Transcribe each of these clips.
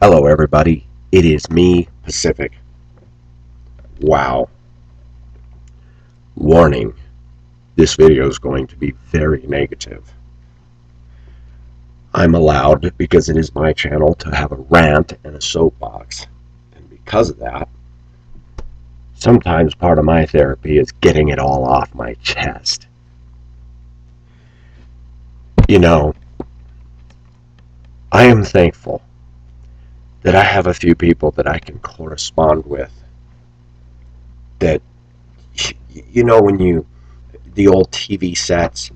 Hello everybody, it is me, Pacific. Wow. Warning, this video is going to be very negative. I'm allowed, because it is my channel, to have a rant and a soapbox. And because of that, sometimes part of my therapy is getting it all off my chest. You know, I am thankful that I have a few people that I can correspond with that, when the old TV sets,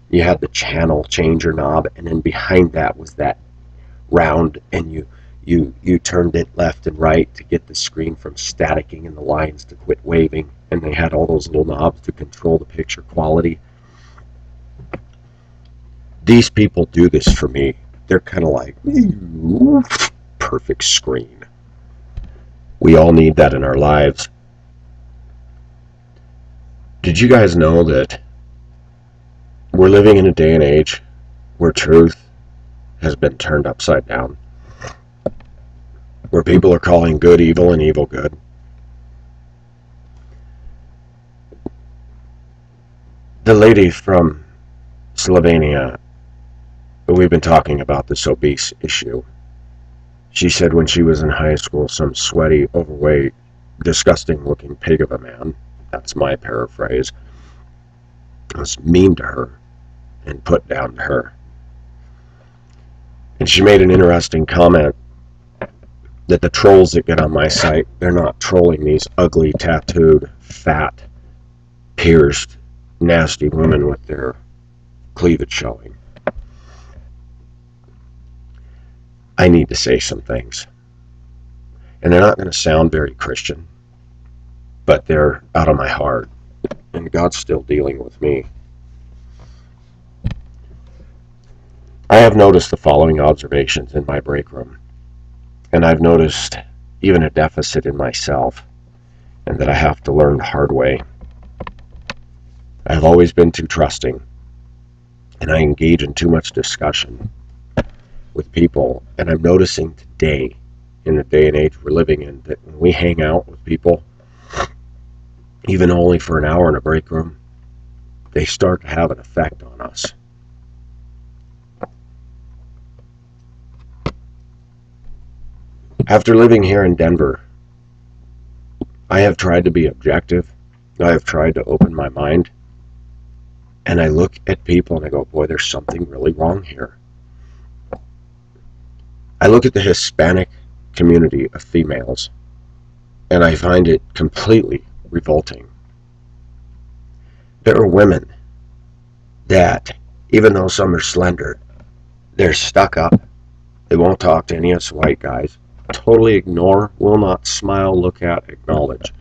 you had the channel changer knob, and then behind that was that round, and you turned it left and right to get the screen from staticking and the lines to quit waving, and they had all those little knobs to control the picture quality. These people do this for me. They're kind of like, perfect screen. We all need that in our lives. Did you guys know that we're living in a day and age where truth has been turned upside down? Where people are calling good evil and evil good? The lady from Slovenia, we've been talking about this obese issue. She said when she was in high school, some sweaty, overweight, disgusting looking pig of a man, that's my paraphrase, was mean to her and put down to her. And she made an interesting comment that the trolls that get on my site, they're not trolling these ugly, tattooed, fat, pierced, nasty women with their cleavage showing. I need to say some things. And they're not going to sound very Christian, but they're out of my heart. And God's still dealing with me. I have noticed the following observations in my break room. And I've noticed even a deficit in myself, and that I have to learn the hard way. I've always been too trusting, and I engage in too much discussion with people, and I'm noticing today, in the day and age we're living in, that when we hang out with people, even only for an hour in a break room, they start to have an effect on us. After living here in Denver, I have tried to be objective. I have tried to open my mind, and I look at people and I go, boy, there's something really wrong here. I look at the Hispanic community of females, and I find it completely revolting. There are women that, even though some are slender, they're stuck up. They won't talk to any of us white guys. Totally ignore, will not smile, look at, acknowledge.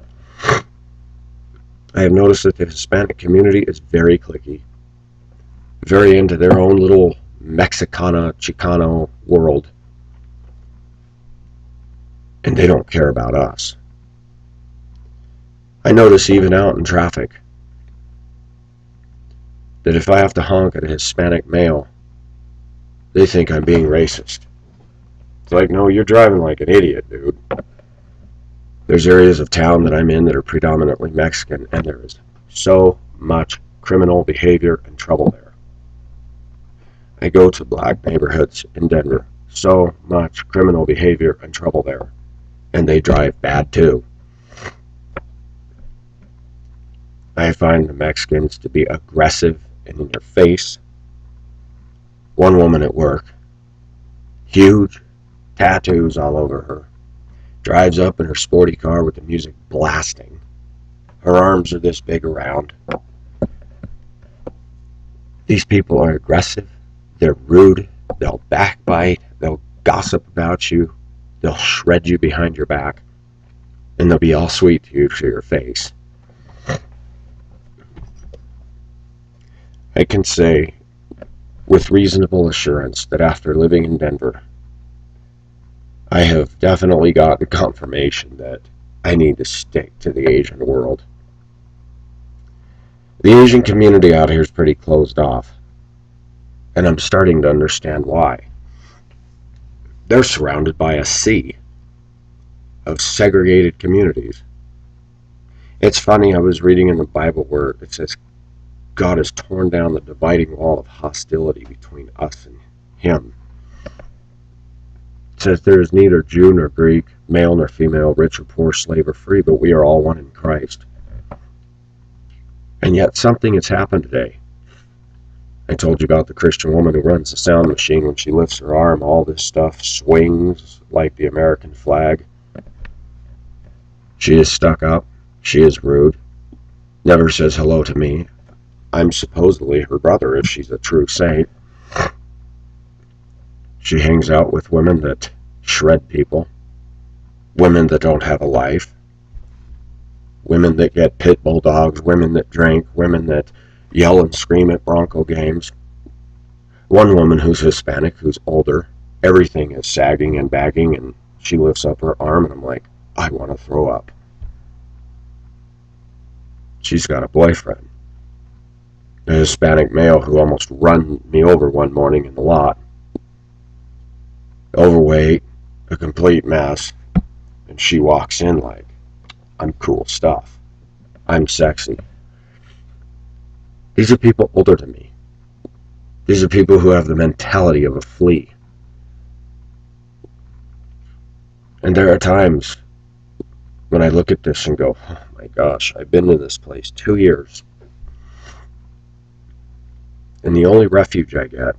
I have noticed that the Hispanic community is very cliquey, very into their own little Mexicana, Chicano world, and they don't care about us. I notice even out in traffic that if I have to honk at a Hispanic male, they think I'm being racist. It's like, no, you're driving like an idiot, dude. There's areas of town that I'm in that are predominantly Mexican, and there is so much criminal behavior and trouble there. I go to black neighborhoods in Denver. So much criminal behavior and trouble there. And they drive bad too. I find the Mexicans to be aggressive and in your face. One woman at work, huge tattoos all over her, drives up in her sporty car with the music blasting. Her arms are this big around. These people are aggressive. They're rude. They'll backbite. They'll gossip about you. They'll shred you behind your back. And they'll be all sweet to you to your face. I can say with reasonable assurance that after living in Denver, I have definitely gotten confirmation that I need to stick to the Asian world. The Asian community out here is pretty closed off, and I'm starting to understand why. They're surrounded by a sea of segregated communities. It's funny, I was reading in the Bible where it says God has torn down the dividing wall of hostility between us and him. It says there is neither Jew nor Greek, male nor female, rich or poor, slave or free, but we are all one in Christ. And yet something has happened today. I told you about the Christian woman who runs the sound machine. When she lifts her arm, all this stuff swings like the American flag. She is stuck up. She is rude. Never says hello to me. I'm supposedly her brother if she's a true saint. She hangs out with women that shred people, women that don't have a life, women that get pit bull dogs, women that drink, women that yell and scream at Bronco games. One woman who's Hispanic, who's older, everything is sagging and bagging, and she lifts up her arm, and I'm like, I want to throw up. She's got a boyfriend, a Hispanic male who almost ran me over one morning in the lot. Overweight, a complete mess, and she walks in like, I'm cool stuff. I'm sexy. These are people older than me. These are people who have the mentality of a flea. And there are times when I look at this and go, oh my gosh, I've been in this place 2 years. And the only refuge I get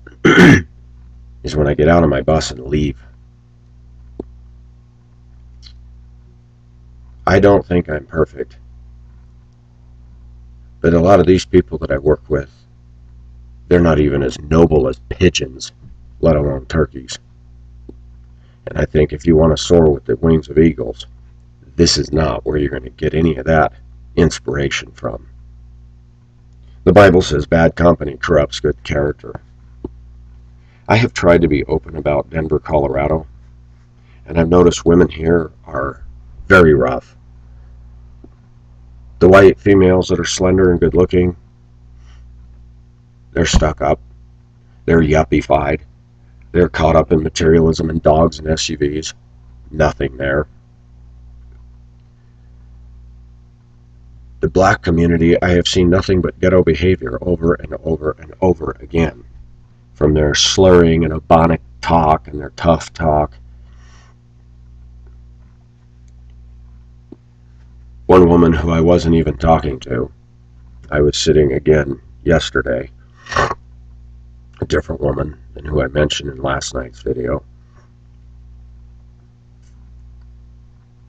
is when I get out of my bus and leave. I don't think I'm perfect. But a lot of these people that I work with, they're not even as noble as pigeons, let alone turkeys. And I think if you want to soar with the wings of eagles, this is not where you're going to get any of that inspiration from. The Bible says bad company corrupts good character. I have tried to be open about Denver, Colorado, and I've noticed women here are very rough. The white females that are slender and good looking, they're stuck up. They're yuppie-fied. They're caught up in materialism and dogs and SUVs. Nothing there. The black community, I have seen nothing but ghetto behavior over and over and over again. From their slurring and ebonic talk and their tough talk. One woman who I wasn't even talking to, I was sitting again yesterday, a different woman than who I mentioned in last night's video.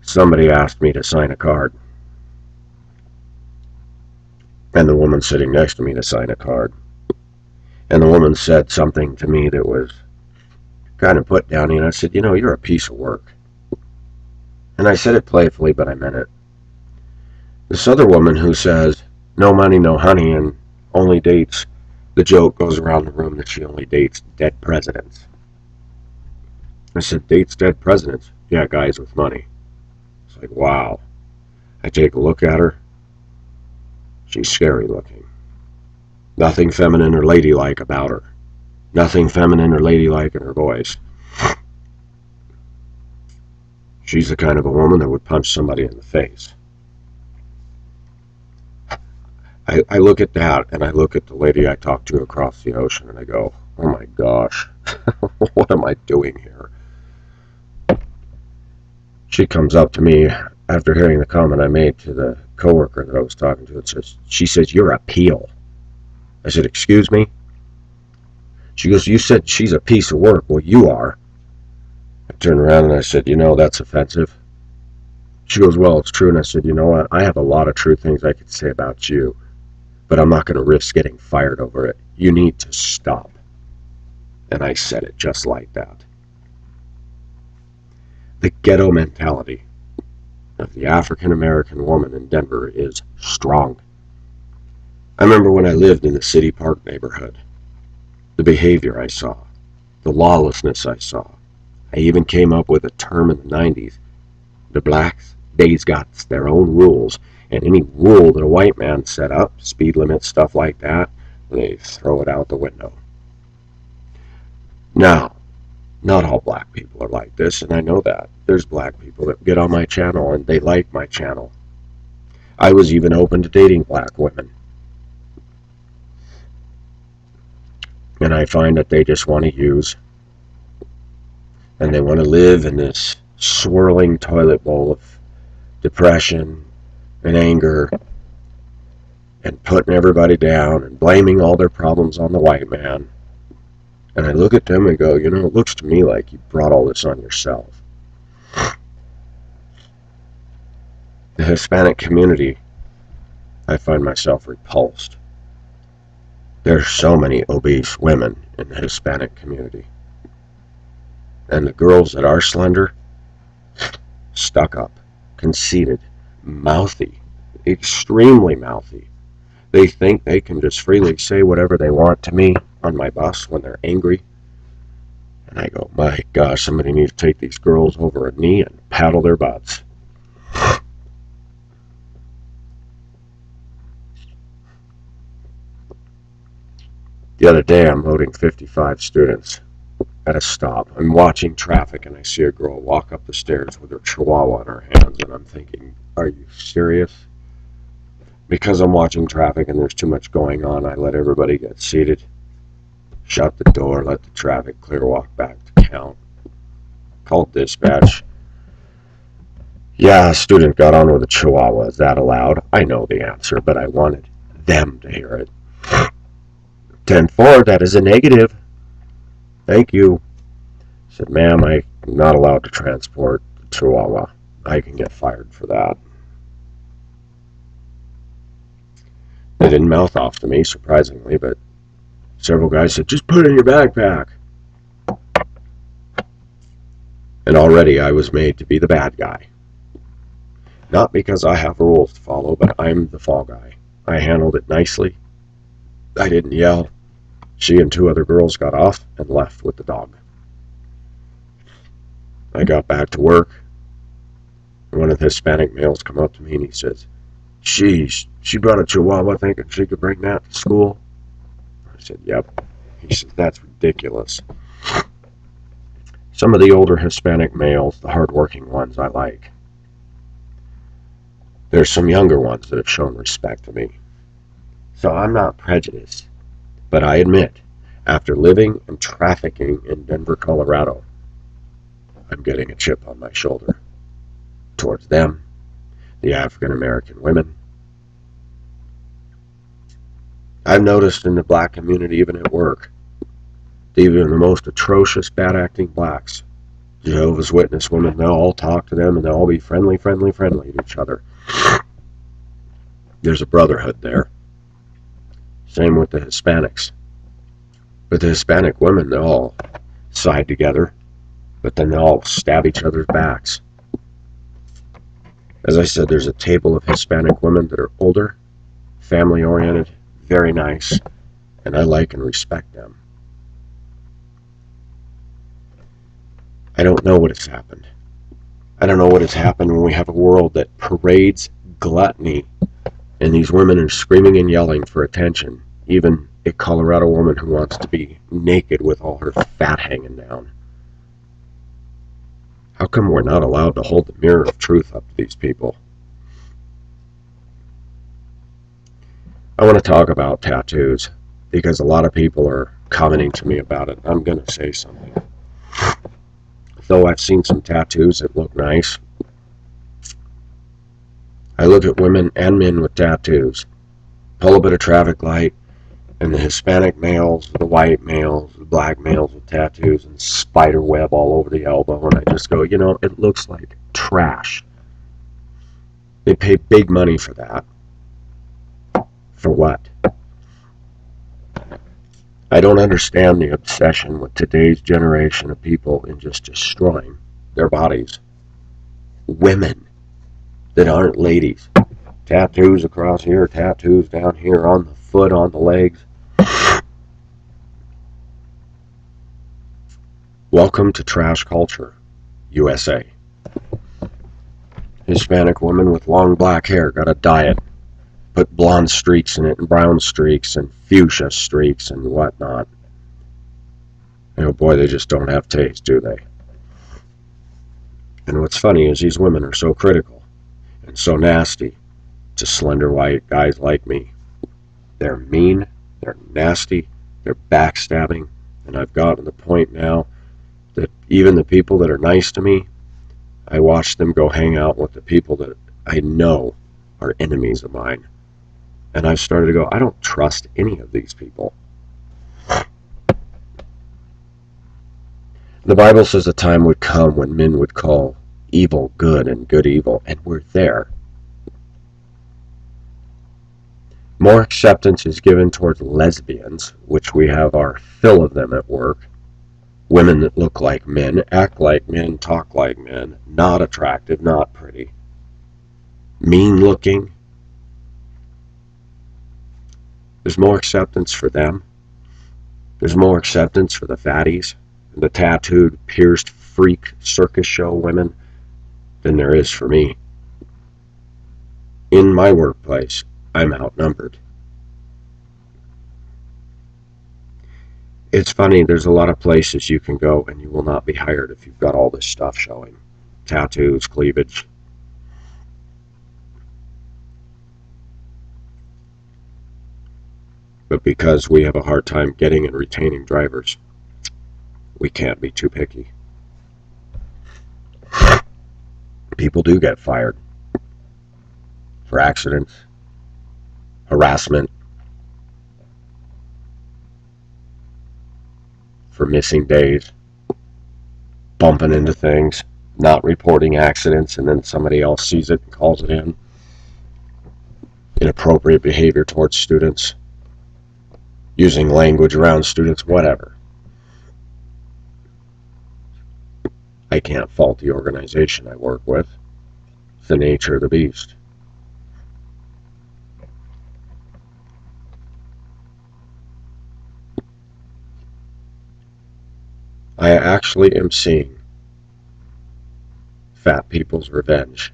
Somebody asked me to sign a card, and the woman sitting next to me to sign a card. And the woman said something to me that was kind of put down, and I said, you know, you're a piece of work. And I said it playfully, but I meant it. This other woman who says, no money, no honey, and only dates, the joke goes around the room that she only dates dead presidents. I said, dates dead presidents? Yeah, guys with money. It's like, wow. I take a look at her. She's scary looking. Nothing feminine or ladylike about her. Nothing feminine or ladylike in her voice. She's the kind of a woman that would punch somebody in the face. I look at that, and I look at the lady I talked to across the ocean, and I go, oh my gosh, what am I doing here? She comes up to me after hearing the comment I made to the coworker that I was talking to, and she says, you're a peel. I said, excuse me? She goes, you said she's a piece of work. Well, you are. I turned around and I said, you know, that's offensive. She goes, well, it's true. And I said, you know what? I have a lot of true things I could say about you, but I'm not going to risk getting fired over it. You need to stop. And I said it just like that. The ghetto mentality of the African American woman in Denver is strong. I remember when I lived in the City Park neighborhood, the behavior I saw, the lawlessness I saw. I even came up with a term in the 90s. The blacks, they's got their own rules, and any rule that a white man set up, speed limits, stuff like that, they throw it out the window. Now Not all black people are like this, and I know that. There's black people that get on my channel and they like my channel. I was even open to dating black women. And I find that they just want to use, and they want to live in this swirling toilet bowl of depression and anger and putting everybody down and blaming all their problems on the white man. And I look at them and go, it looks to me like you brought all this on yourself. The Hispanic community, I find myself repulsed. There's so many obese women in the Hispanic community. And the girls that are slender, stuck up, conceited, mouthy, extremely mouthy. They think they can just freely say whatever they want to me on my bus when they're angry. And I go, my gosh, somebody needs to take these girls over a knee and paddle their butts. The other day, I'm loading 55 students at a stop. I'm watching traffic, and I see a girl walk up the stairs with her chihuahua in her hands, and I'm thinking, are you serious? Because I'm watching traffic and there's too much going on, I let everybody get seated, shut the door, let the traffic clear, walk back to count. Called dispatch. Yeah, a student got on with a chihuahua. Is that allowed? I know the answer, but I wanted them to hear it. 10-4, that is a negative. Thank you. I said, ma'am, I'm not allowed to transport the chihuahua. I can get fired for that. They didn't mouth off to me, surprisingly, but several guys said, just put it in your backpack. And already I was made to be the bad guy. Not because I have rules to follow, but I'm the fall guy. I handled it nicely. I didn't yell. She and 2 other girls got off and left with the dog. I got back to work. One of the Hispanic males come up to me and he says, she brought a chihuahua thinking she could bring that to school. I said, yep. He says, that's ridiculous. Some of the older Hispanic males, the hardworking ones, I like. There's some younger ones that have shown respect to me. So I'm not prejudiced. But I admit, after living and trafficking in Denver, Colorado, I'm getting a chip on my shoulder towards them, the African American women. I've noticed in the black community, even at work, even the most atrocious, bad-acting blacks, Jehovah's Witness women, they'll all talk to them and they'll all be friendly to each other. There's a brotherhood there. Same with the Hispanics. But the Hispanic women, they all side together, but then they all stab each other's backs. As I said, there's a table of Hispanic women that are older, family-oriented, very nice, and I like and respect them. I don't know what has happened. I don't know what has happened when we have a world that parades gluttony, and these women are screaming and yelling for attention. Even a Colorado woman who wants to be naked with all her fat hanging down. How come we're not allowed to hold the mirror of truth up to these people? I want to talk about tattoos because a lot of people are commenting to me about it. I'm going to say something. Though I've seen some tattoos that look nice, I look at women and men with tattoos. Pull a bit of traffic light, and the Hispanic males, the white males, the black males with tattoos and spider web all over the elbow, and I just go, it looks like trash. They pay big money for that. For what? I don't understand the obsession with today's generation of people in just destroying their bodies. Women that aren't ladies. Tattoos across here, tattoos down here, on the foot, on the legs. Welcome to trash culture, USA. Hispanic woman with long black hair got a diet. Put blonde streaks in it and brown streaks and fuchsia streaks and whatnot. And oh boy, they just don't have taste, do they? And what's funny is these women are so critical and so nasty to slender white guys like me. They're mean, they're nasty, they're backstabbing, and I've gotten to the point now that even the people that are nice to me, I watch them go hang out with the people that I know are enemies of mine. And I've started to go, I don't trust any of these people. The Bible says a time would come when men would call evil good and good evil, and we're there. More acceptance is given towards lesbians, which we have our fill of them at work. Women that look like men, act like men, talk like men, not attractive, not pretty, mean looking. There's more acceptance for them. There's more acceptance for the fatties, the tattooed, pierced, freak circus show women than there is for me. In my workplace, I'm outnumbered. It's funny, there's a lot of places you can go and you will not be hired if you've got all this stuff showing. Tattoos, cleavage. But because we have a hard time getting and retaining drivers, we can't be too picky. People do get fired for accidents, harassment, for missing days, bumping into things, not reporting accidents, and then somebody else sees it and calls it in. Inappropriate behavior towards students, using language around students, whatever. I can't fault the organization I work with. It's the nature of the beast. I actually am seeing fat people's revenge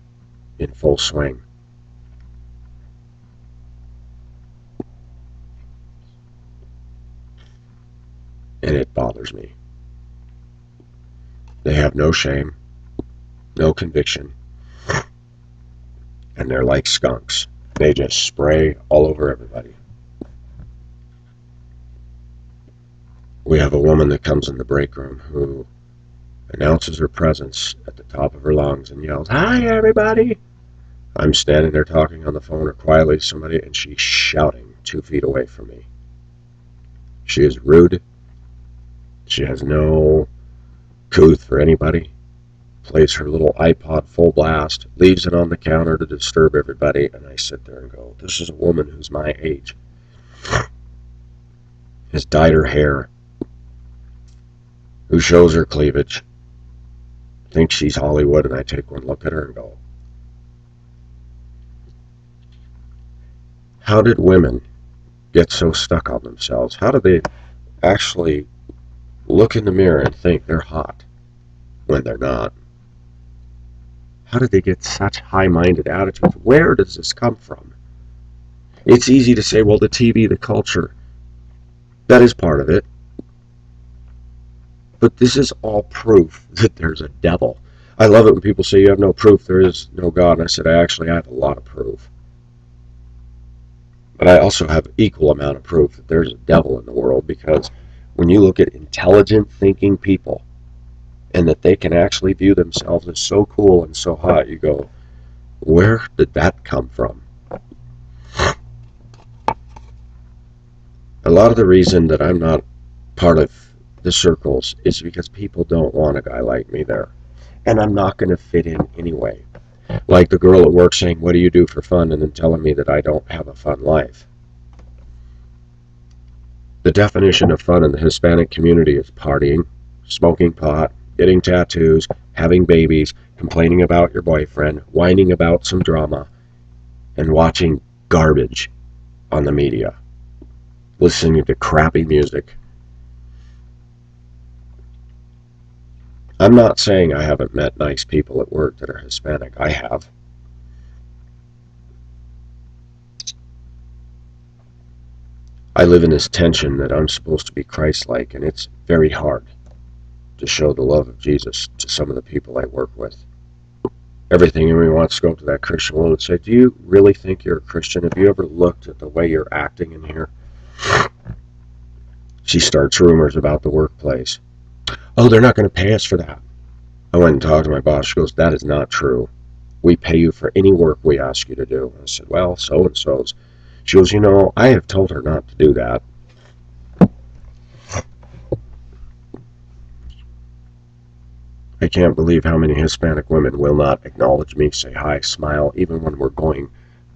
in full swing. And it bothers me. They have no shame, no conviction, and they're like skunks. They just spray all over everybody. We have a woman that comes in the break room who announces her presence at the top of her lungs and yells, "Hi, everybody!" I'm standing there talking on the phone or quietly to somebody, and she's shouting 2 feet away from me. She is rude. She has no couth for anybody. Plays her little iPod full blast, leaves it on the counter to disturb everybody, and I sit there and go, this is a woman who's my age. Has dyed her hair, who shows her cleavage, thinks she's Hollywood, and I take one look at her and go, how did women get so stuck on themselves? How do they actually look in the mirror and think they're hot when they're not? How did they get such high-minded attitudes? Where does this come from? It's easy to say, well, the TV, the culture, that is part of it. But this is all proof that there's a devil. I love it when people say you have no proof, there is no God. And I said, I have a lot of proof. But I also have equal amount of proof that there's a devil in the world, because when you look at intelligent thinking people and that they can actually view themselves as so cool and so hot, you go, where did that come from? A lot of the reason that I'm not part of the circles is because people don't want a guy like me there. And I'm not going to fit in anyway. Like the girl at work saying, what do you do for fun? And then telling me that I don't have a fun life. The definition of fun in the Hispanic community is partying, smoking pot, getting tattoos, having babies, complaining about your boyfriend, whining about some drama, and watching garbage on the media, listening to crappy music. I'm not saying I haven't met nice people at work that are Hispanic. I have. I live in this tension that I'm supposed to be Christ-like, and it's very hard to show the love of Jesus to some of the people I work with. Everything in me wants to go up to that Christian woman and say, do you really think you're a Christian? Have you ever looked at the way you're acting in here? She starts rumors about the workplace. Oh, they're not going to pay us for that. I went and talked to my boss. She goes, that is not true. We pay you for any work we ask you to do. I said, well, so-and-so's. She goes, I have told her not to do that. I can't believe how many Hispanic women will not acknowledge me, say hi, smile, even when we're going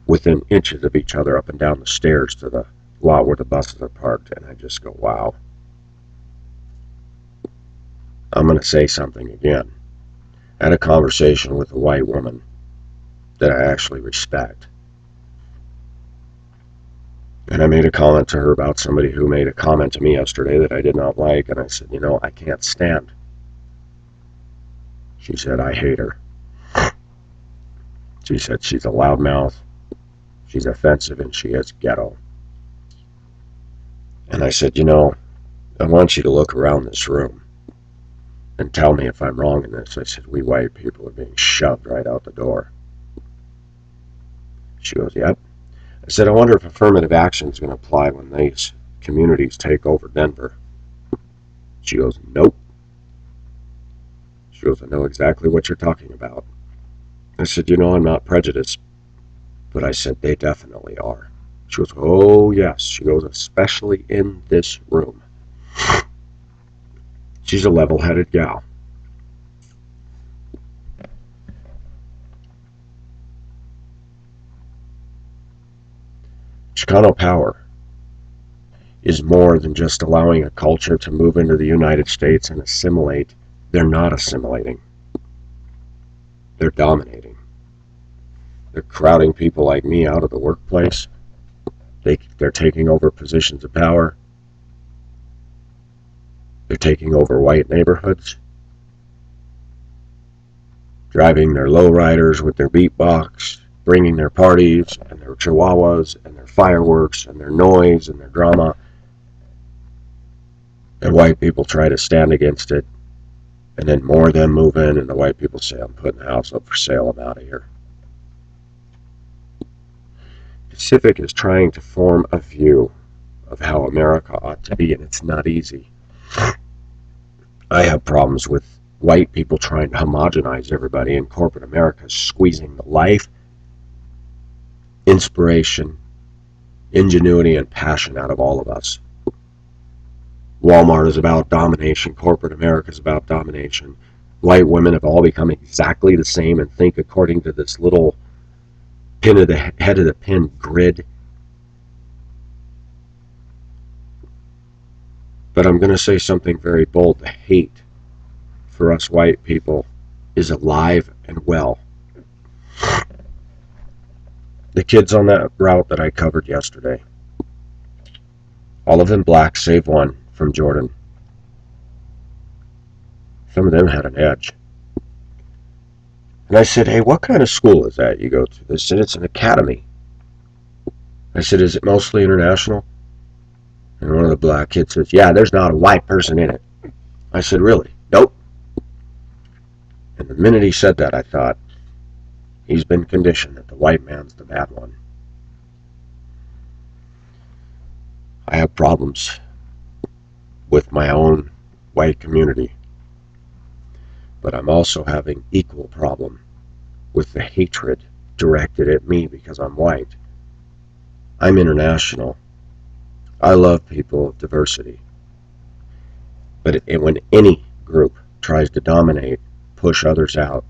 within inches of each other up and down the stairs to the lot where the buses are parked. And I just go, wow. I'm going to say something again. I had a conversation with a white woman that I actually respect. And I made a comment to her about somebody who made a comment to me yesterday that I did not like. And I said, I can't stand. She said, I hate her. She said, she's a loudmouth, she's offensive, and she is ghetto. And I said, I want you to look around this room and tell me if I'm wrong in this. I said, we white people are being shoved right out the door. She goes, yep. I said, I wonder if affirmative action is going to apply when these communities take over Denver. She goes, nope. She goes, I know exactly what you're talking about. I said, I'm not prejudiced, but I said, they definitely are. She goes, oh, yes. She goes, especially in this room. She's a level-headed gal. Chicano power is more than just allowing a culture to move into the United States and assimilate. They're not assimilating. They're dominating. They're crowding people like me out of the workplace. They're taking over positions of power. They're taking over white neighborhoods, driving their lowriders with their beatbox, bringing their parties and their chihuahuas and their fireworks and their noise and their drama. And white people try to stand against it. And then more of them move in, and the white people say, I'm putting the house up for sale, I'm out of here. Pacific is trying to form a view of how America ought to be, and it's not easy. I have problems with white people trying to homogenize everybody, and corporate America is squeezing the life, inspiration, ingenuity, and passion out of all of us. Walmart is about domination. Corporate America is about domination. White women have all become exactly the same and think according to this little pin of the head of the pin grid. But I'm going to say something very bold. The hate for us white people is alive and well. The kids on that route that I covered yesterday, all of them black, save one from Jordan. Some of them had an edge. And I said, hey, what kind of school is that you go to? They said, it's an academy. I said, is it mostly international? And one of the black kids says, yeah, there's not a white person in it. I said, really? Nope. And the minute he said that, I thought, he's been conditioned that the white man's the bad one. I have problems with my own white community. But I'm also having equal problem with the hatred directed at me because I'm white. I'm international. I love people of diversity. But when any group tries to dominate, push others out,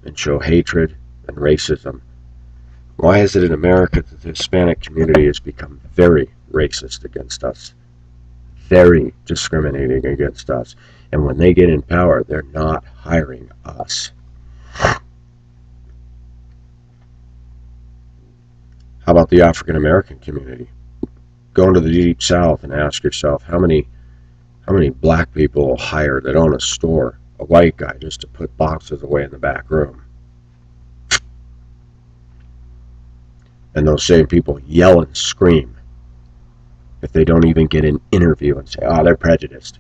and show hatred and racism, why is it in America that the Hispanic community has become very racist against us? Very discriminating against us. And when they get in power, they're not hiring us. How about the African American community? Go into the Deep South and ask yourself how many black people will hire that own a store, a white guy, just to put boxes away in the back room. And those same people yell and scream if they don't even get an interview and say, oh, they're prejudiced.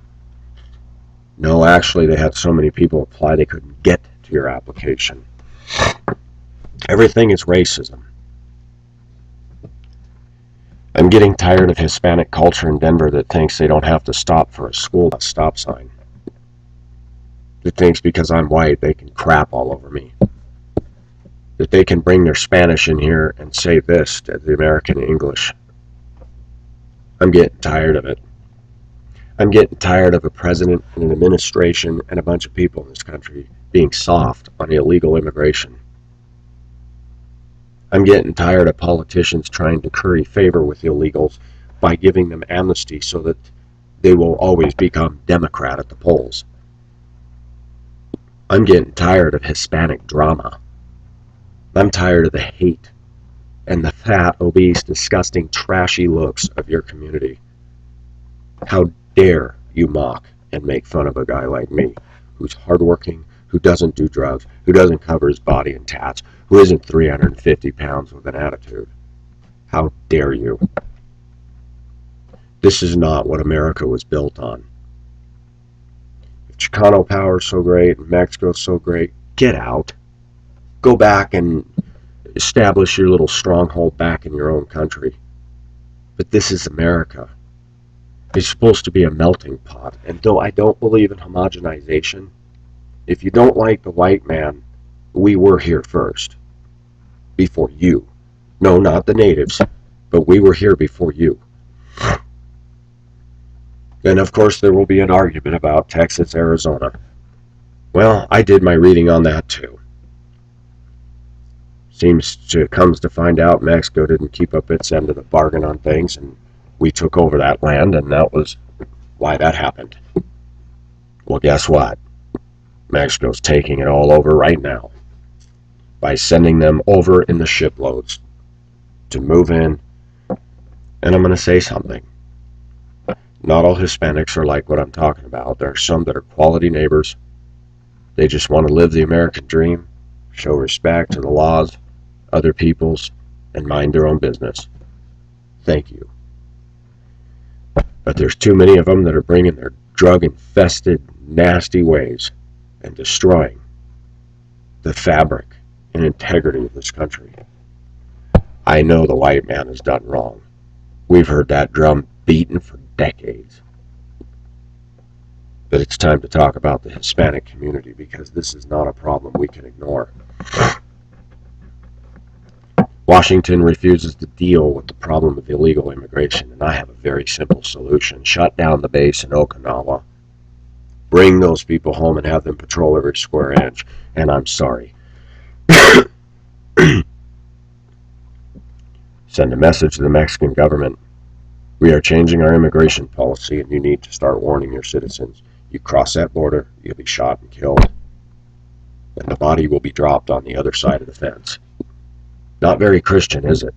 No, actually, they had so many people apply they couldn't get to your application. Everything is racism. I'm getting tired of Hispanic culture in Denver that thinks they don't have to stop for a school stop sign. That thinks because I'm white they can crap all over me. That they can bring their Spanish in here and say this to the American English. I'm getting tired of it. I'm getting tired of a president and an administration and a bunch of people in this country being soft on illegal immigration. I'm getting tired of politicians trying to curry favor with illegals by giving them amnesty so that they will always become Democrat at the polls. I'm getting tired of Hispanic drama. I'm tired of the hate and the fat, obese, disgusting, trashy looks of your community. How dare you mock and make fun of a guy like me, who's hardworking, who doesn't do drugs, who doesn't cover his body in tats, who isn't 350 pounds with an attitude. How dare you? This is not what America was built on. If Chicano power is so great and Mexico's so great, get out. Go back and establish your little stronghold back in your own country. But this is America. It's supposed to be a melting pot. And though I don't believe in homogenization, if you don't like the white man, we were here first. Before you. No, not the natives, but we were here before you. And of course there will be an argument about Texas, Arizona. Well, I did my reading on that too. Comes to find out Mexico didn't keep up its end of the bargain on things, and we took over that land, and that was why that happened. Well, guess what? Mexico's taking it all over right now by sending them over in the shiploads to move in. And I'm going to say something. Not all Hispanics are like what I'm talking about. There are some that are quality neighbors. They just want to live the American dream, show respect to the laws, other people's, and mind their own business. Thank you. But there's too many of them that are bringing their drug-infested, nasty ways and destroying the fabric and integrity of this country. I know the white man has done wrong. We've heard that drum beaten for decades. But it's time to talk about the Hispanic community, because this is not a problem we can ignore. Washington refuses to deal with the problem of illegal immigration, and I have a very simple solution. Shut down the base in Okinawa. Bring those people home and have them patrol every square inch. And I'm sorry. Send a message to the Mexican government. We are changing our immigration policy, and you need to start warning your citizens. You cross that border, you'll be shot and killed. And the body will be dropped on the other side of the fence. Not very Christian, is it?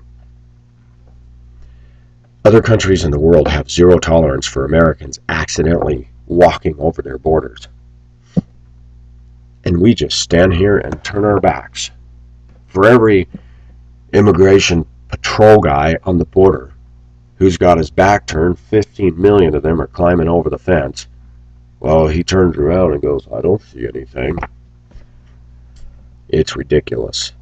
Other countries in the world have zero tolerance for Americans accidentally walking over their borders. And we just stand here and turn our backs. For every immigration patrol guy on the border who's got his back turned, 15 million of them are climbing over the fence. Well, he turns around and goes, I don't see anything. It's ridiculous.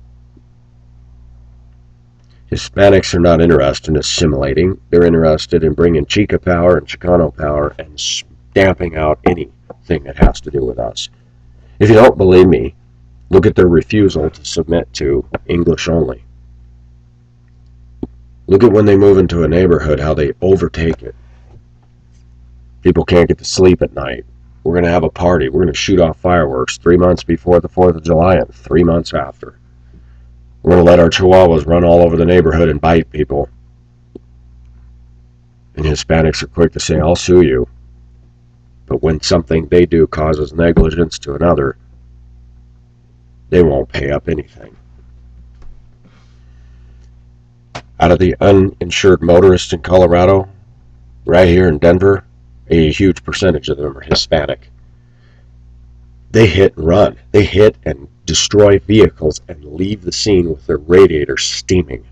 Hispanics are not interested in assimilating. They're interested in bringing Chica power and Chicano power and stamping out anything that has to do with us. If you don't believe me, look at their refusal to submit to English only. Look at when they move into a neighborhood, how they overtake it. People can't get to sleep at night. We're going to have a party. We're going to shoot off fireworks 3 months before the 4th of July and 3 months after. We're going to let our chihuahuas run all over the neighborhood and bite people. And Hispanics are quick to say, I'll sue you. But when something they do causes negligence to another, they won't pay up anything. Out of the uninsured motorists in Colorado, right here in Denver, a huge percentage of them are Hispanic. They hit and run. They hit and destroy vehicles and leave the scene with their radiators steaming.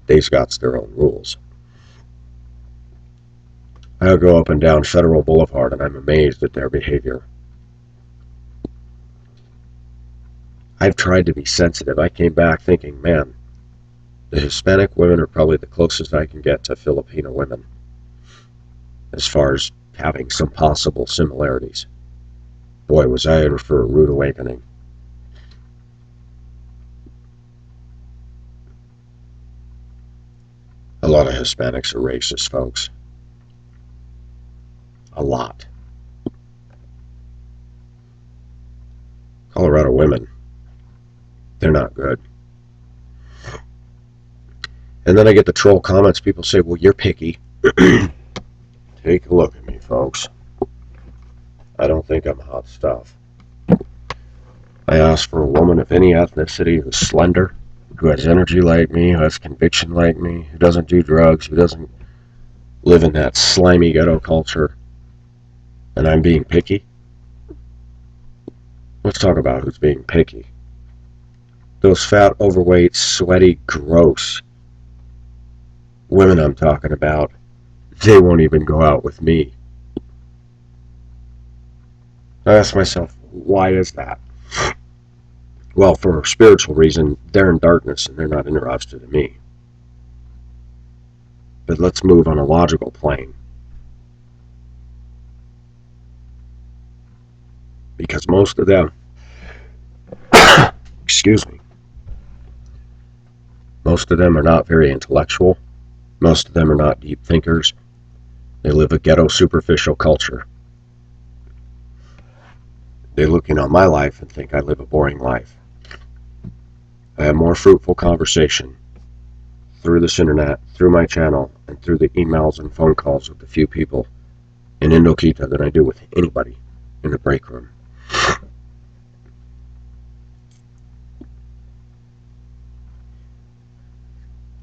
They've got their own rules. I'll go up and down Federal Boulevard, and I'm amazed at their behavior. I've tried to be sensitive. I came back thinking, man, the Hispanic women are probably the closest I can get to Filipino women as far as having some possible similarities. Boy, was I in for a rude awakening. A lot of Hispanics are racist, folks. A lot. Colorado women, they're not good. And then I get the troll comments. People say, well, you're picky. Take a look at me, folks. I don't think I'm hot stuff. I ask for a woman of any ethnicity who's slender, who has energy like me, who has conviction like me, who doesn't do drugs, who doesn't live in that slimy ghetto culture. And I'm being picky? Let's talk about who's being picky. Those fat, overweight, sweaty, gross women I'm talking about, they won't even go out with me. I ask myself, why is that? Well, for a spiritual reason, they're in darkness and they're not interested in me. But let's move on a logical plane. Because most of them, excuse me, most of them are not very intellectual. Most of them are not deep thinkers. They live a ghetto superficial culture. They look in on my life and think I live a boring life. I have more fruitful conversation through this internet, through my channel, and through the emails and phone calls with a few people in Indoquita than I do with anybody in the break room.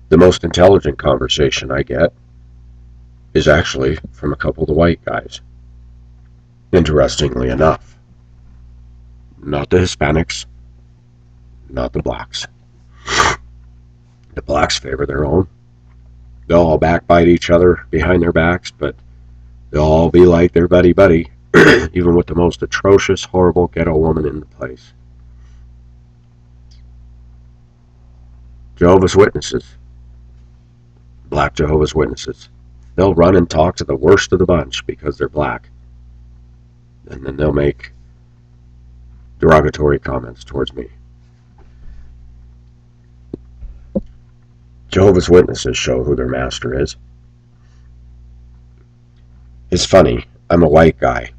The most intelligent conversation I get is actually from a couple of the white guys. Interestingly enough. Not the Hispanics, not the blacks. The blacks favor their own. They'll all backbite each other behind their backs, but they'll all be like their buddy, even with the most atrocious, horrible ghetto woman in the place. Jehovah's Witnesses, black Jehovah's Witnesses, they'll run and talk to the worst of the bunch because they're black. And then they'll make derogatory comments towards me. Jehovah's Witnesses show who their master is. It's funny, I'm a white guy.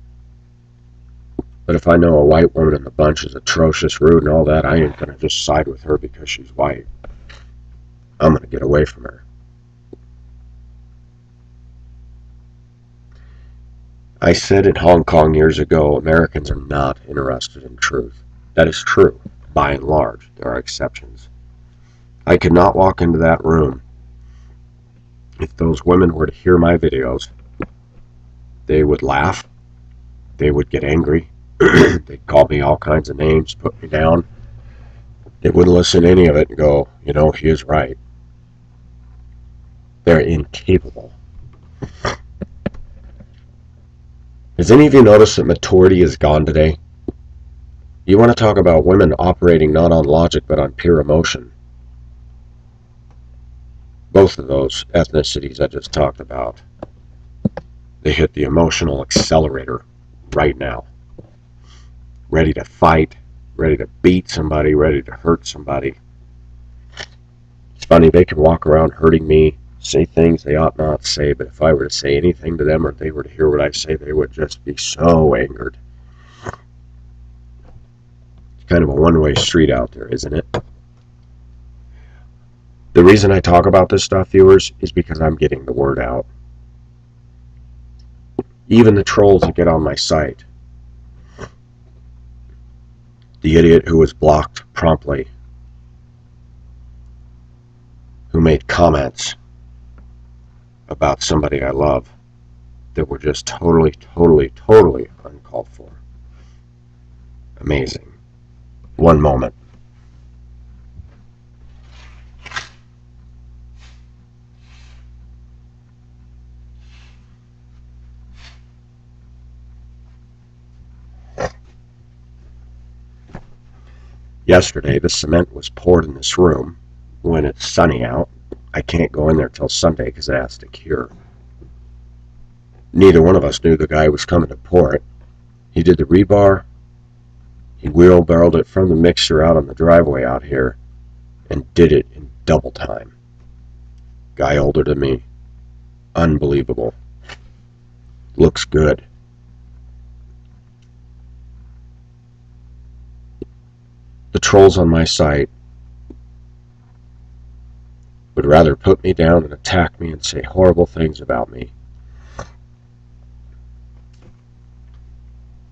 But if I know a white woman in the bunch is atrocious, rude, and all that, I ain't going to just side with her because she's white. I'm going to get away from her. I said in Hong Kong years ago, Americans are not interested in truth. That is true, by and large. There are exceptions. I could not walk into that room if those women were to hear my videos. They would laugh. They would get angry. They'd call me all kinds of names, put me down. They wouldn't listen to any of it and go, you know, he is right. They're incapable. Has any of you noticed that maturity is gone today? You want to talk about women operating not on logic but on pure emotion. Both of those ethnicities I just talked about, they hit the emotional accelerator right now. Ready to fight, ready to beat somebody, ready to hurt somebody. It's funny, they can walk around hurting me, say things they ought not say, but if I were to say anything to them or if they were to hear what I say, they would just be so angered. It's kind of a one-way street out there, isn't it? The reason I talk about this stuff, viewers, is because I'm getting the word out. Even the trolls that get on my site. The idiot who was blocked promptly, who made comments about somebody I love that were just totally uncalled for. Amazing. One moment. Yesterday, the cement was poured in this room when it's sunny out. I can't go in there till Sunday because it has to cure. Neither one of us knew the guy was coming to pour it. He did the rebar. He wheelbarrowed it from the mixer out on the driveway out here and did it in double time. Guy older than me. Unbelievable. Looks good. The trolls on my site would rather put me down and attack me and say horrible things about me.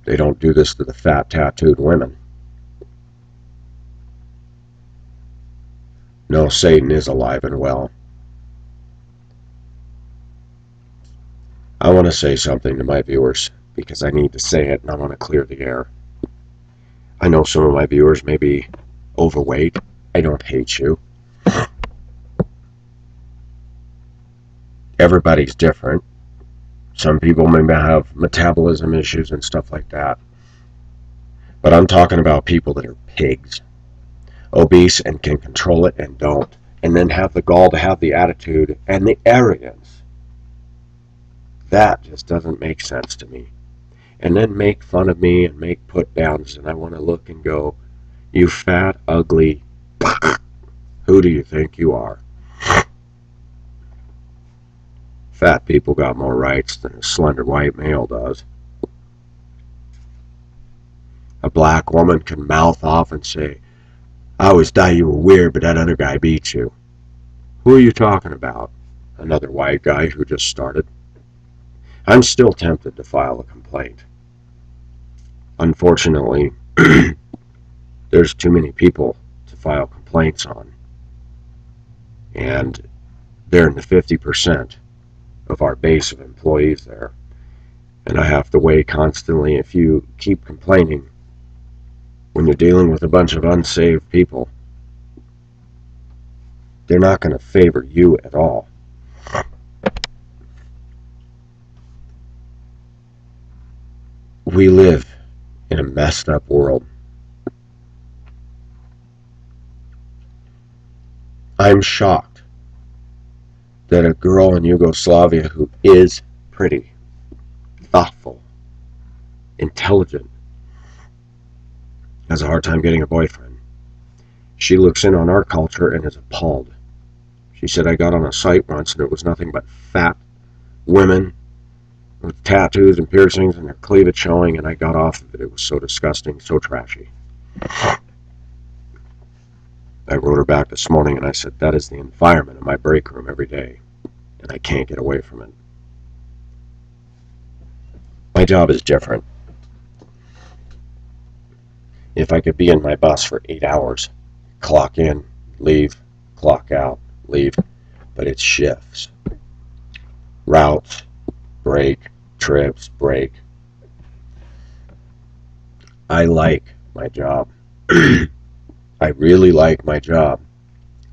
They don't do this to the fat, tattooed women. No, Satan is alive and well. I want to say something to my viewers because I need to say it and I want to clear the air. I know some of my viewers may be overweight. I don't hate you. Everybody's different. Some people may have metabolism issues and stuff like that. But I'm talking about people that are pigs, obese and can control it and don't, and then have the gall to have the attitude and the arrogance. That just doesn't make sense to me. And then make fun of me and make put downs, and I want to look and go, you fat, ugly, who do you think you are? Fat people got more rights than a slender white male does. A black woman can mouth off and say, I always thought you were weird, but that other guy beat you. Who are you talking about? Another white guy who just started. I'm still tempted to file a complaint. Unfortunately, there's too many people to file complaints on. And they're in the 50% of our base of employees there. And I have to weigh constantly, if you keep complaining when you're dealing with a bunch of unsaved people, they're not going to favor you at all. We live in a messed up world. I'm shocked that a girl in Yugoslavia who is pretty, thoughtful, intelligent, has a hard time getting a boyfriend. She looks in on our culture and is appalled. She said, I got on a site once and it was nothing but fat women with tattoos and piercings and their cleavage showing, and I got off of it. It was so disgusting, so trashy. I wrote her back this morning and I said, that is the environment of my break room every day, and I can't get away from it. My job is different. If I could be in my bus for 8 hours, clock in, leave, clock out, leave, but it's shifts. Routes, break, trips, break. I like my job. I really like my job.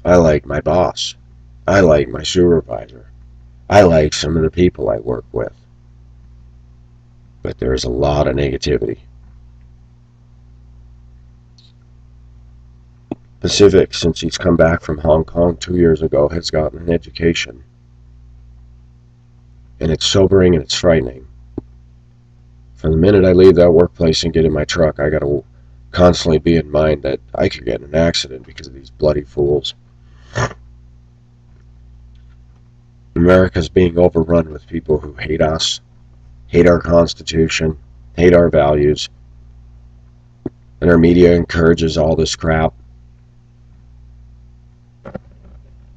I like my boss. I like my supervisor. I like some of the people I work with. But there's a lot of negativity. Pacific, since he's come back from Hong Kong 2 years ago, has gotten an education. And it's sobering and it's frightening. From the minute I leave that workplace and get in my truck, I got to constantly be in mind that I could get in an accident because of these bloody fools. America's being overrun with people who hate us, hate our Constitution, hate our values, and our media encourages all this crap.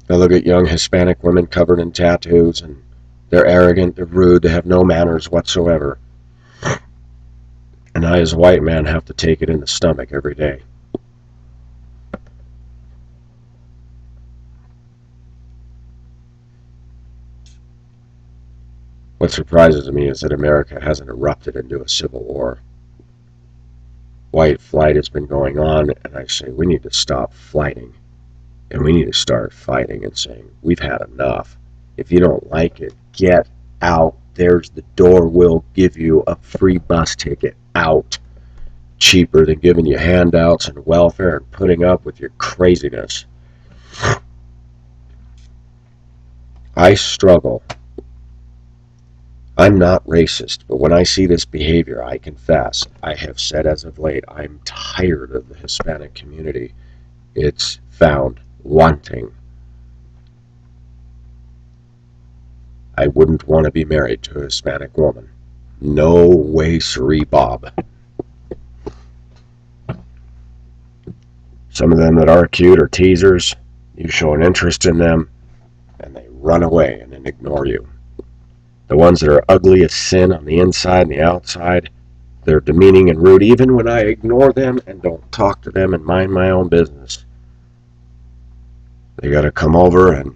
I look at young Hispanic women covered in tattoos, and they're arrogant, they're rude, they have no manners whatsoever. And I, as a white man, have to take it in the stomach every day. What surprises me is that America hasn't erupted into a civil war. White flight has been going on, and I say we need to stop flighting. And we need to start fighting and saying, we've had enough. If you don't like it, get out. There's the door. We'll give you a free bus ticket out. cheaper than giving you handouts and welfare and putting up with your craziness. I struggle. I'm not racist, but when I see this behavior, I confess, I have said as of late, I'm tired of the Hispanic community. It's found wanting. I wouldn't want to be married to a Hispanic woman. No way, siree, Bob. Some of them that are cute are teasers. You show an interest in them, and they run away and then ignore you. The ones that are ugly as sin on the inside and the outside, they're demeaning and rude even when I ignore them and don't talk to them and mind my own business. They gotta come over and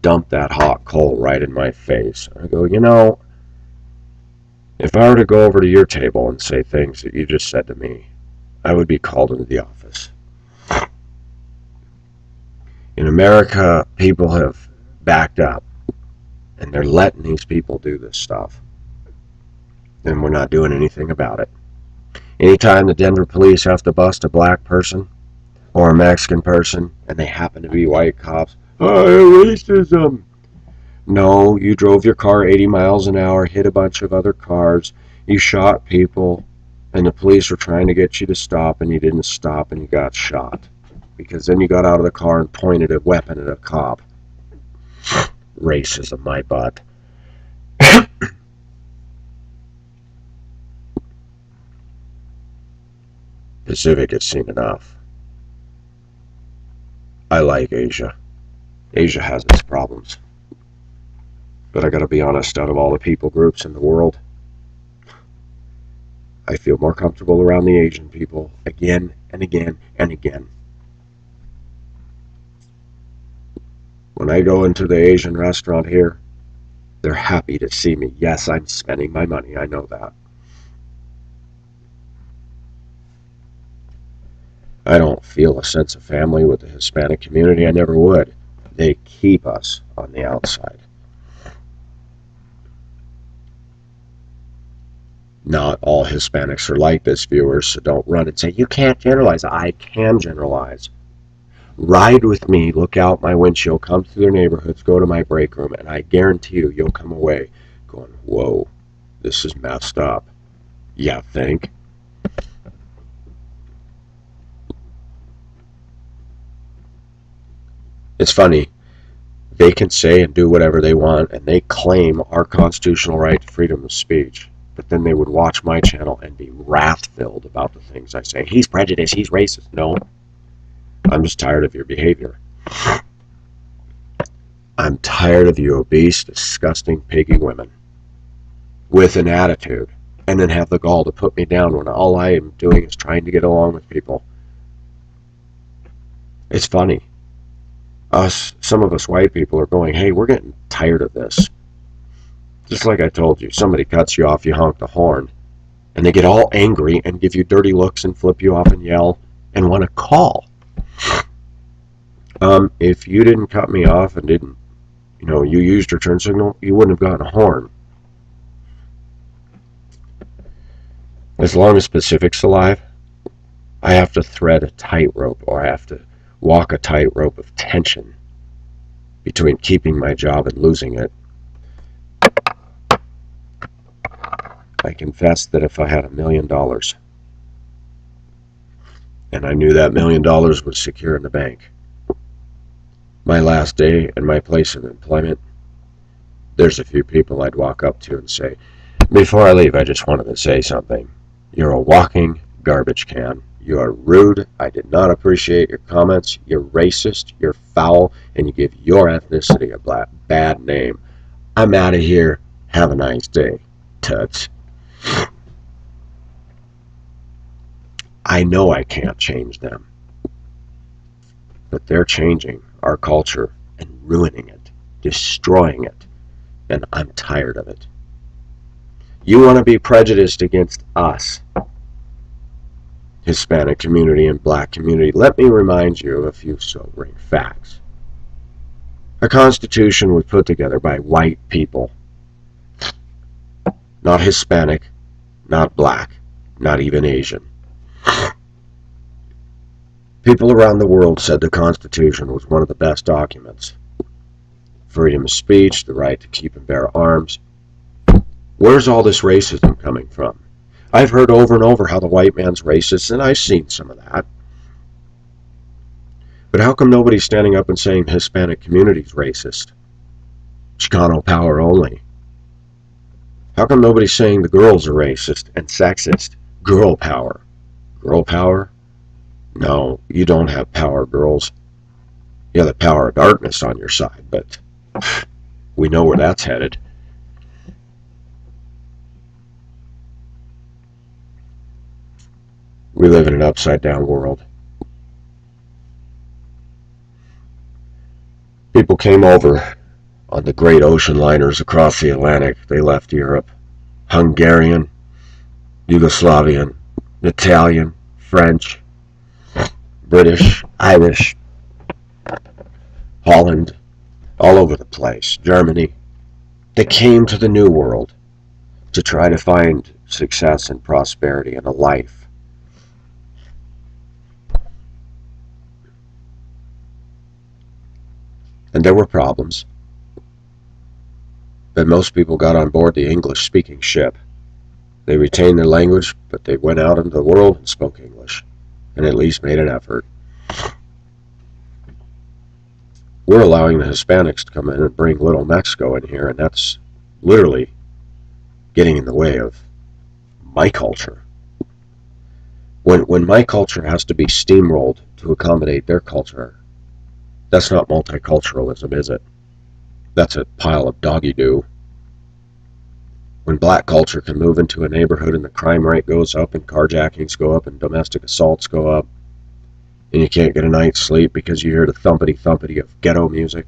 dump that hot coal right in my face. I go, if I were to go over to your table and say things that you just said to me, I would be called into the office. In America, people have backed up, and they're letting these people do this stuff. And we're not doing anything about it. Anytime the Denver police have to bust a black person or a Mexican person, and they happen to be white cops, racism. No, you drove your car 80 miles an hour, hit a bunch of other cars, you shot people, and the police were trying to get you to stop, and you didn't stop, and you got shot. Because then you got out of the car and pointed a weapon at a cop. Racism, my butt. Pacific has seen enough. I like Asia. Asia has its problems. But I gotta be honest, out of all the people groups in the world, I feel more comfortable around the Asian people again and again and again. When I go into the Asian restaurant here, they're happy to see me. Yes, I'm spending my money, I know that. I don't feel a sense of family with the Hispanic community. I never would. They keep us on the outside. Not all Hispanics are like this, viewers, so don't run and say, you can't generalize. I can generalize. Ride with me, look out my windshield, come through their neighborhoods, go to my break room, and I guarantee you'll come away going, whoa, this is messed up. Yeah, think? It's funny. They can say and do whatever they want, and they claim our constitutional right to freedom of speech. But then they would watch my channel and be wrath-filled about the things I say. He's prejudiced, he's racist. No, I'm just tired of your behavior. I'm tired of you obese, disgusting, piggy women with an attitude, and then have the gall to put me down when all I am doing is trying to get along with people. It's funny. Some of us white people are going, hey, we're getting tired of this. Just like I told you, somebody cuts you off, you honk the horn, and they get all angry and give you dirty looks and flip you off and yell and want to call. If you didn't cut me off and didn't, you used your turn signal, you wouldn't have gotten a horn. As long as Pacific's alive, I have to thread a tightrope, or I have to walk a tightrope of tension between keeping my job and losing it. I confess that if I had $1 million and I knew that $1 million was secure in the bank, my last day and my place of employment, there's a few people I'd walk up to and say, before I leave, I just wanted to say something. You're a walking garbage can. You are rude. I did not appreciate your comments. You're racist. You're foul. And you give your ethnicity a bad name. I'm out of here. Have a nice day. Tuts. I know I can't change them. But they're changing our culture and ruining it. Destroying it. And I'm tired of it. You want to be prejudiced against us, Hispanic community and black community. Let me remind you of a few sobering facts. A constitution was put together by white people. Not Hispanic, not black, not even Asian. People around the world said the Constitution was one of the best documents. Freedom of speech, the right to keep and bear arms. Where's all this racism coming from? I've heard over and over how the white man's racist, and I've seen some of that. But how come nobody's standing up and saying the Hispanic community's racist? Chicano power only. How come nobody's saying the girls are racist and sexist? Girl power. Girl power? No, you don't have power, girls. You have the power of darkness on your side, but we know where that's headed. We live in an upside-down world. People came over on the great ocean liners across the Atlantic. They left Europe. Hungarian, Yugoslavian, Italian, French, British, Irish, Holland, all over the place, Germany. They came to the New World to try to find success and prosperity and a life. And there were problems. But most people got on board the English-speaking ship. They retained their language, but they went out into the world and spoke English, and at least made an effort. We're allowing the Hispanics to come in and bring little Mexico in here, and that's literally getting in the way of my culture. When my culture has to be steamrolled to accommodate their culture, that's not multiculturalism, is it? That's a pile of doggy-doo. When black culture can move into a neighborhood and the crime rate goes up and carjackings go up and domestic assaults go up, and you can't get a night's sleep because you hear the thumpity-thumpity of ghetto music.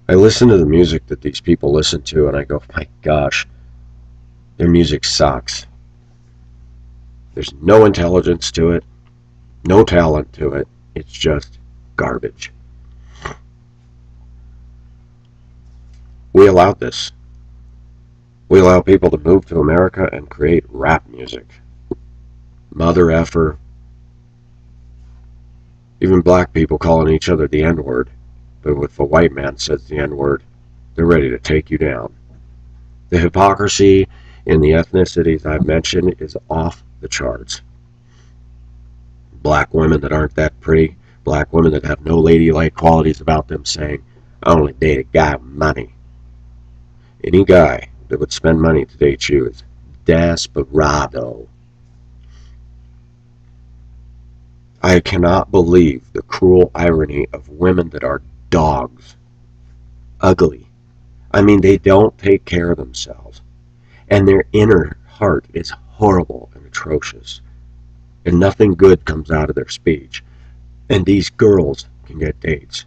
I listen to the music that these people listen to and I go, my gosh, their music sucks. There's no intelligence to it, no talent to it. It's just garbage. We allowed this. We allow people to move to America and create rap music. Mother effer. Even black people calling each other the N-word. But if a white man says the N-word, they're ready to take you down. The hypocrisy in the ethnicities I've mentioned is off the charts. Black women that aren't that pretty, black women that have no ladylike qualities about them saying, I only date a guy with money. Any guy that would spend money to date you is desperado. I cannot believe the cruel irony of women that are dogs. Ugly. I mean, they don't take care of themselves. And their inner heart is horrible and atrocious. And nothing good comes out of their speech. And these girls can get dates.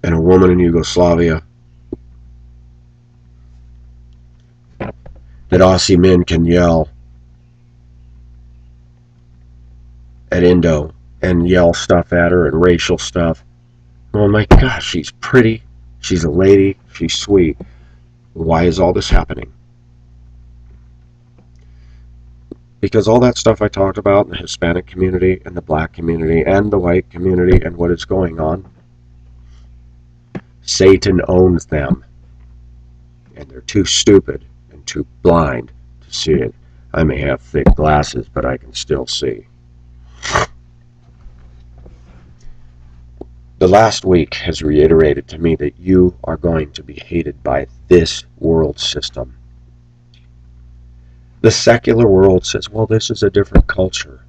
And a woman in Yugoslavia that Aussie men can yell at Indo and yell stuff at her and racial stuff. Oh my gosh, she's pretty, she's a lady, she's sweet. Why is all this happening? Because all that stuff I talked about in the Hispanic community and the black community and the white community and what is going on, Satan owns them. And they're too stupid and too blind to see it. I may have thick glasses, but I can still see. The last week has reiterated to me that you are going to be hated by this world system. The secular world says, well, this is a different culture.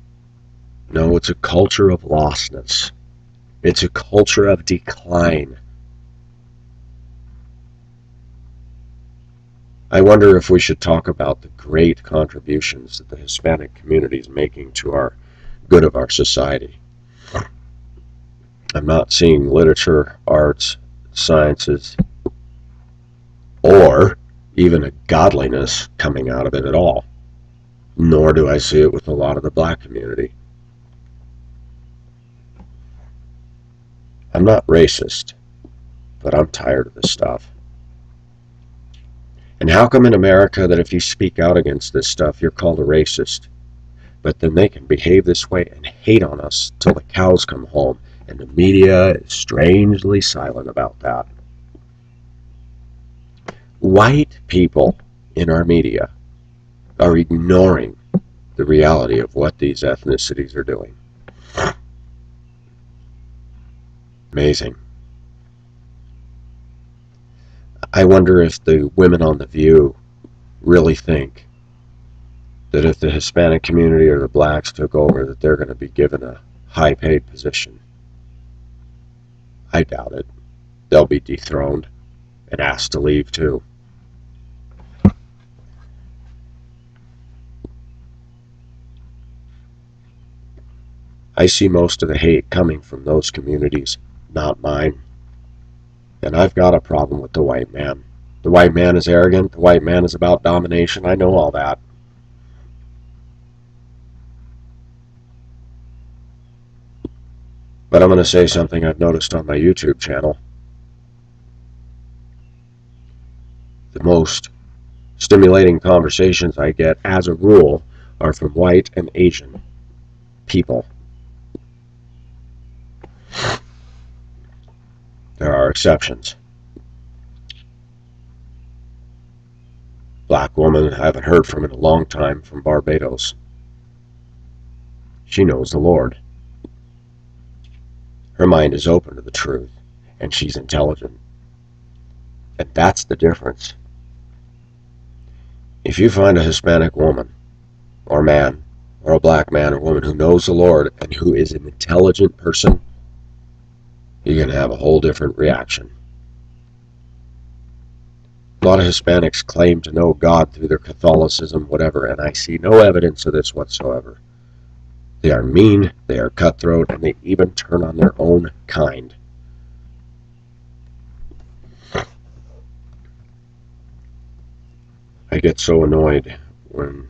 No, it's a culture of lostness. It's a culture of decline. I wonder if we should talk about the great contributions that the Hispanic community is making to our good of our society. I'm not seeing literature, arts, sciences, or even a godliness coming out of it at all. Nor do I see it with a lot of the black community. I'm not racist, but I'm tired of this stuff. And how come in America that if you speak out against this stuff, you're called a racist? But then they can behave this way and hate on us till the cows come home, and the media is strangely silent about that. White people in our media are ignoring the reality of what these ethnicities are doing. Amazing. I wonder if the women on The View really think that if the Hispanic community or the blacks took over, that they're going to be given a high-paid position. I doubt it. They'll be dethroned and asked to leave too. I see most of the hate coming from those communities, not mine. And I've got a problem with the white man. The white man is arrogant. The white man is about domination. I know all that. But I'm going to say something I've noticed on my YouTube channel. The most stimulating conversations I get, as a rule, are from white and Asian people. There are exceptions. Black woman I haven't heard from in a long time, from Barbados. She knows the Lord. Her mind is open to the truth, and she's intelligent. And that's the difference. If you find a Hispanic woman, or man, or a black man or woman who knows the Lord and who is an intelligent person, you're going to have a whole different reaction. A lot of Hispanics claim to know God through their Catholicism, whatever, and I see no evidence of this whatsoever. They are mean, they are cutthroat, and they even turn on their own kind. I get so annoyed when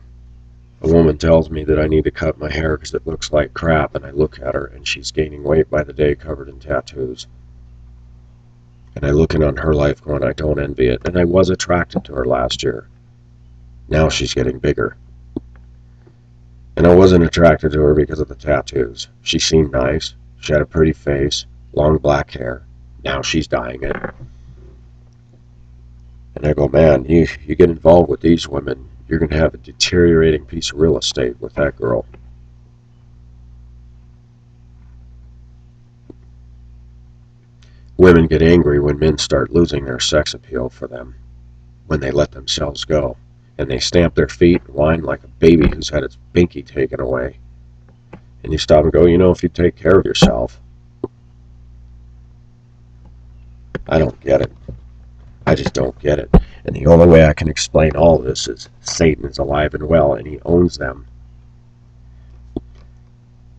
a woman tells me that I need to cut my hair because it looks like crap, and I look at her and she's gaining weight by the day, covered in tattoos. And I look in on her life going, I don't envy it. And I was attracted to her last year. Now she's getting bigger. And I wasn't attracted to her because of the tattoos. She seemed nice. She had a pretty face, long black hair. Now she's dyeing it. And I go, man, you get involved with these women, you're going to have a deteriorating piece of real estate with that girl. Women get angry when men start losing their sex appeal for them, when they let themselves go, and they stamp their feet and whine like a baby who's had its binky taken away. And you stop and go, if you take care of yourself. I don't get it. I just don't get it. And the only way I can explain all this is Satan is alive and well, and he owns them.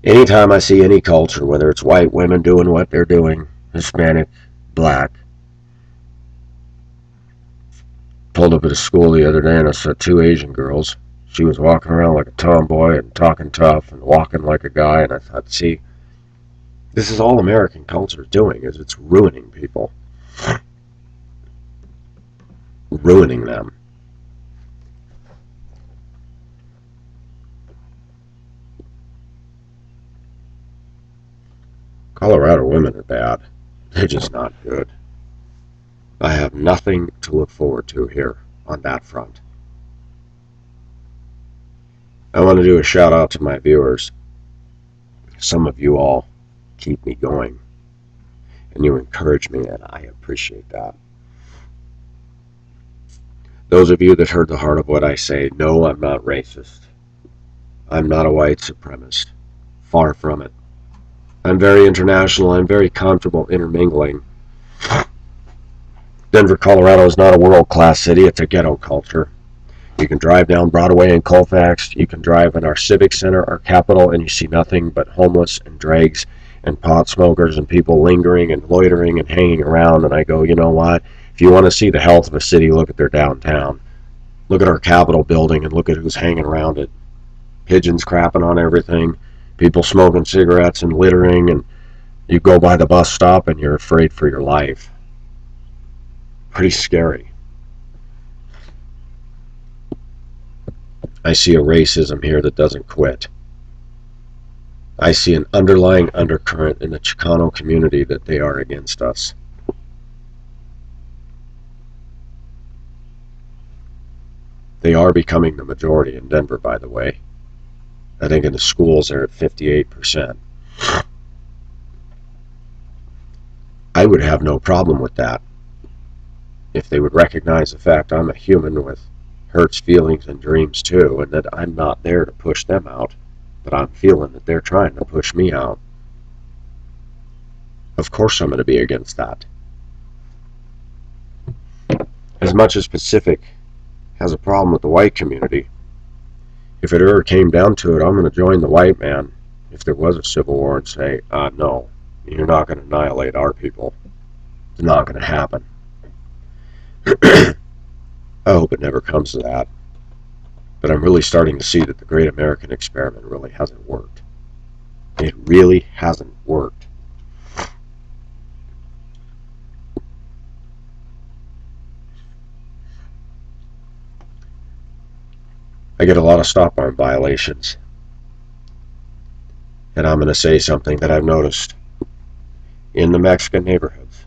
Anytime I see any culture, whether it's white women doing what they're doing, Hispanic, black. Pulled up at a school the other day and I saw two Asian girls. She was walking around like a tomboy and talking tough and walking like a guy, and I thought, see, this is all American culture is doing, is it's ruining people. Ruining them. Colorado women are bad. They're just not good. I have nothing to look forward to here on that front. I want to do a shout out to my viewers. Some of you all keep me going, and you encourage me, and I appreciate that. Those of you that heard the heart of what I say, no, I'm not racist. I'm not a white supremacist. Far from it. I'm very international. I'm very comfortable intermingling. Denver, Colorado is not a world-class city. It's a ghetto culture. You can drive down Broadway in Colfax. You can drive in our civic center, our capital, and you see nothing but homeless and dregs and pot smokers and people lingering and loitering and hanging around. And I go, you know what? If you want to see the health of a city, look at their downtown. Look at our Capitol building and look at who's hanging around it. Pigeons crapping on everything. People smoking cigarettes and littering, and you go by the bus stop and you're afraid for your life. Pretty scary. I see a racism here that doesn't quit. I see an underlying undercurrent in the Chicano community that they are against us. They are becoming the majority in Denver, by the way. I think in the schools they're at 58%. I would have no problem with that if they would recognize the fact I'm a human with hurts, feelings, and dreams too, and that I'm not there to push them out, but I'm feeling that they're trying to push me out. Of course I'm going to be against that. As much as Pacific has a problem with the white community, if it ever came down to it, I'm going to join the white man if there was a civil war and say, no, you're not going to annihilate our people. It's not going to happen. I hope it never comes to that. But I'm really starting to see that the great American experiment really hasn't worked. It really hasn't worked. I get a lot of stop arm violations. And I'm going to say something that I've noticed in the Mexican neighborhoods.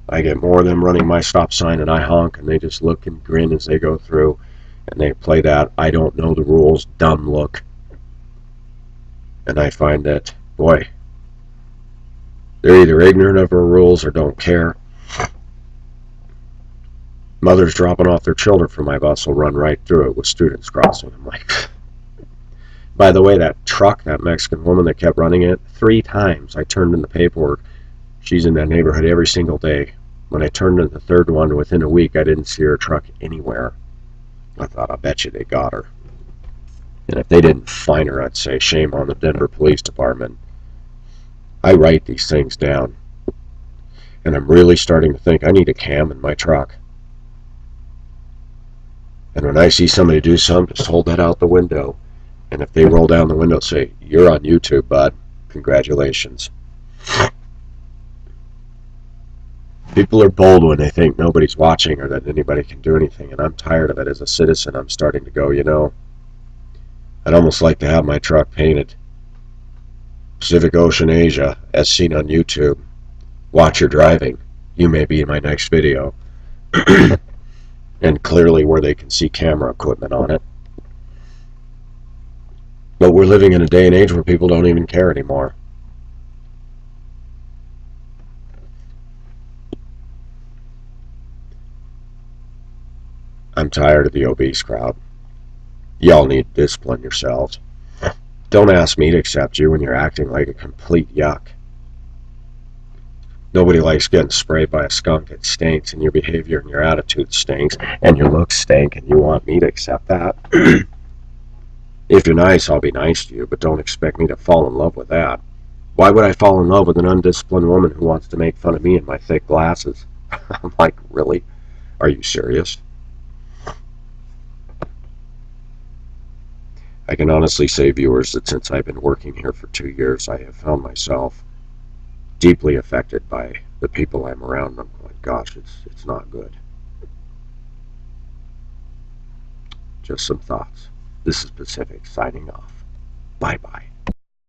I get more of them running my stop sign and I honk and they just look and grin as they go through and they play that I don't know the rules dumb look. And I find that, boy, they're either ignorant of our rules or don't care. Mothers dropping off their children from my bus will run right through it with students crossing. I'm like, by the way, that truck, that Mexican woman that kept running it, 3 times I turned in the paperwork. She's in that neighborhood every single day. When I turned in the 3rd one, within a week, I didn't see her truck anywhere. I thought, I bet you they got her. And if they didn't find her, I'd say, shame on the Denver Police Department. I write these things down. And I'm really starting to think I need a cam in my truck. And when I see somebody do something, just hold that out the window. And if they roll down the window, say, you're on YouTube, bud. Congratulations. People are bold when they think nobody's watching or that anybody can do anything, and I'm tired of it. As a citizen, I'm starting to go, I'd almost like to have my truck painted Pacific Ocean Asia, as seen on YouTube. Watch your driving. You may be in my next video. And clearly where they can see camera equipment on it. But we're living in a day and age where people don't even care anymore. I'm tired of the obese crowd. Y'all need to discipline yourselves. Don't ask me to accept you when you're acting like a complete yuck. Nobody likes getting sprayed by a skunk. It stinks, and your behavior and your attitude stinks, and your looks stink, and you want me to accept that? If you're nice, I'll be nice to you, but don't expect me to fall in love with that. Why would I fall in love with an undisciplined woman who wants to make fun of me and my thick glasses? I'm like, really? Are you serious? I can honestly say, viewers, that since I've been working here for 2 years, I have found myself deeply affected by the people I'm around. I'm like, gosh, it's not good. Just some thoughts. This is Pacific signing off. Bye-bye.